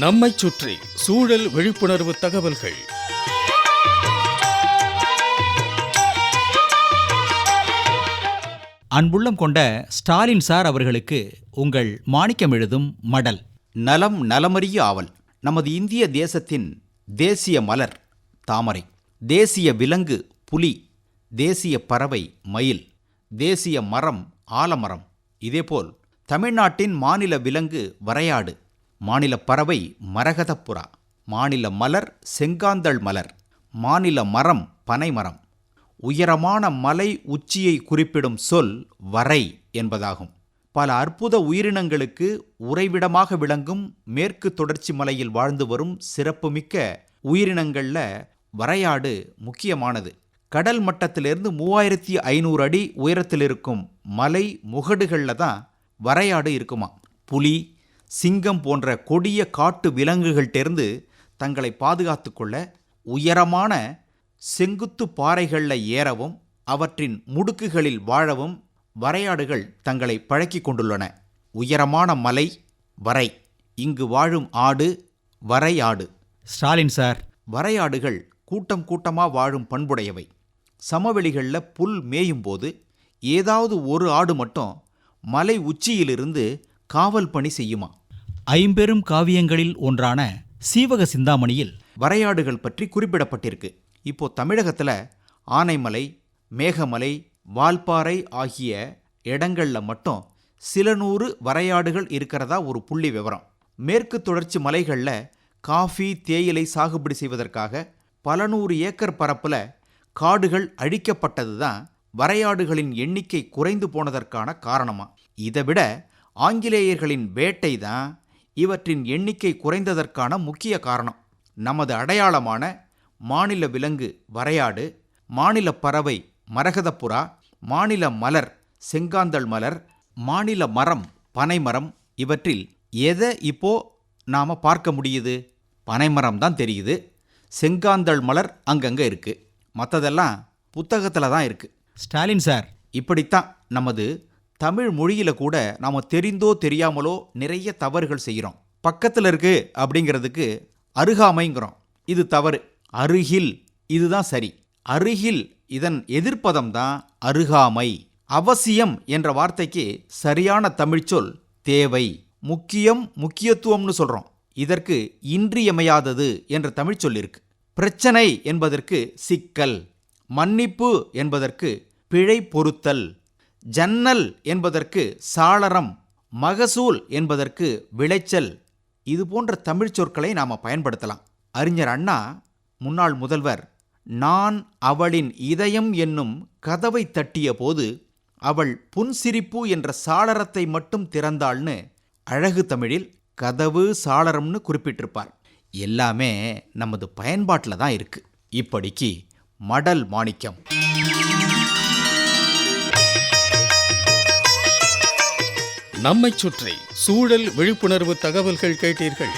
நம்மைச் சுற்றி சூழல் விழிப்புணர்வு தகவல்கள். அன்புள்ளம் கொண்ட ஸ்டாலின் சார் அவர்களுக்கு உங்கள் மாணிக்கம் எழுதும் மடல். நலம் நலமறிய ஆவல். நமது இந்திய தேசத்தின் தேசிய மலர் தாமரை, தேசிய விலங்கு புலி, தேசிய பறவை மயில், தேசிய மரம் ஆலமரம். இதேபோல் தமிழ்நாட்டின் மாநில விலங்கு வரையாடு, மாநில பறவை மரகதப்புறா, மாநில மலர் செங்காந்தள் மலர், மாநில மரம் பனைமரம். உயரமான மலை உச்சியை குறிப்பிடும் சொல் வரை என்பதாகும். பல அற்புத உயிரினங்களுக்கு உறைவிடமாக விளங்கும் மேற்கு தொடர்ச்சி மலையில் வாழ்ந்து வரும் சிறப்புமிக்க உயிரினங்களில் வரையாடு முக்கியமானது. கடல் மட்டத்திலிருந்து 3500 அடி உயரத்தில் இருக்கும் மலை முகடுகளில் தான் வரையாடு இருக்குமா. புலி, சிங்கம் போன்ற கொடிய காட்டு விலங்குகள்டேர்ந்து தங்களை பாதுகாத்து கொள்ள உயரமான செங்குத்து பாறைகளில் ஏறவும் அவற்றின் முடுக்குகளில் வாழவும் வரையாடுகள் தங்களை பழக்கி கொண்டுள்ளன. உயரமான மலை வரை, இங்கு வாழும் ஆடு வரையாடு. ஸ்டாலின் சார், வரையாடுகள் கூட்டம் கூட்டமாக வாழும் பண்புடையவை. சமவெளிகளில் புல் மேயும் போது ஏதாவது ஒரு ஆடு மட்டும் மலை உச்சியிலிருந்து காவல் பணி செய்யுமா. 50 காவியங்களில் ஒன்றான சீவக சிந்தாமணியில் வரையாடுகள் பற்றி குறிப்பிடப்பட்டிருக்கு. இப்போ தமிழகத்தில் ஆனைமலை, மேகமலை, வால்பாறை ஆகிய இடங்களில் மட்டும் சில நூறு வரையாடுகள் இருக்கிறதா ஒரு புள்ளி விவரம். மேற்கு தொடர்ச்சி மலைகளில் காஃபி, தேயிலை சாகுபடி செய்வதற்காக பல நூறு ஏக்கர் பரப்பில் காடுகள் அழிக்கப்பட்டது தான் வரையாடுகளின் எண்ணிக்கை குறைந்து போனதற்கான காரணமா. இதைவிட ஆங்கிலேயர்களின் வேட்டை தான் இவற்றின் எண்ணிக்கை குறைந்ததற்கான முக்கிய காரணம். நமது அடையாளமான மாநில விலங்கு வரையாடு, மாநில பறவை மரகதப்புறா, மாநில மலர் செங்காந்தள் மலர், மாநில மரம் பனைமரம், இவற்றில் எதை இப்போ நாம் பார்க்க முடியுது? பனைமரம் தான் தெரியுது. செங்காந்தள் மலர் அங்கங்கே இருக்குது. மற்றதெல்லாம் புத்தகத்தில் தான் இருக்குது. ஸ்டாலின் சார், இப்படித்தான் நமது தமிழ் மொழியில் கூட நாம் தெரிந்தோ தெரியாமலோ நிறைய தவறுகள் செய்கிறோம். பக்கத்தில் இருக்கு அப்படிங்கிறதுக்கு அருகாமைங்கிறோம். இது தவறு. அருகில், இதுதான் சரி. அருகில் இதன் எதிர்ப்பதம் தான் அருகாமை. அவசியம் என்ற வார்த்தைக்கு சரியான தமிழ்ச்சொல் தேவை. முக்கியம், முக்கியத்துவம்னு சொல்கிறோம். இதற்கு இன்றியமையாதது என்ற தமிழ்ச்சொல் இருக்கு. பிரச்சனை என்பதற்கு சிக்கல், மன்னிப்பு என்பதற்கு பிழை பொறுத்தல், ஜன்னல் என்பதற்கு சாளரம், மகசூல் என்பதற்கு விளைச்சல். இது போன்ற தமிழ் சொற்களை நாம் பயன்படுத்தலாம். அறிஞர் அண்ணா, முன்னாள் முதல்வர், நான் அவளின் இதயம் என்னும் கதவை தட்டிய போது அவள் புன்சிரிப்பு என்ற சாளரத்தை மட்டும் திறந்தாள்னு அழகு தமிழில் கதவு சாளரம்னு குறிப்பிட்டிருப்பார். எல்லாமே நமது பயன்பாட்டில் தான் இருக்கு. இப்படிக்கு மடல் மாணிக்கம். நம்மைச் சுற்றி சூழல் விழிப்புணர்வு தகவல்கள் கேட்டீர்கள்.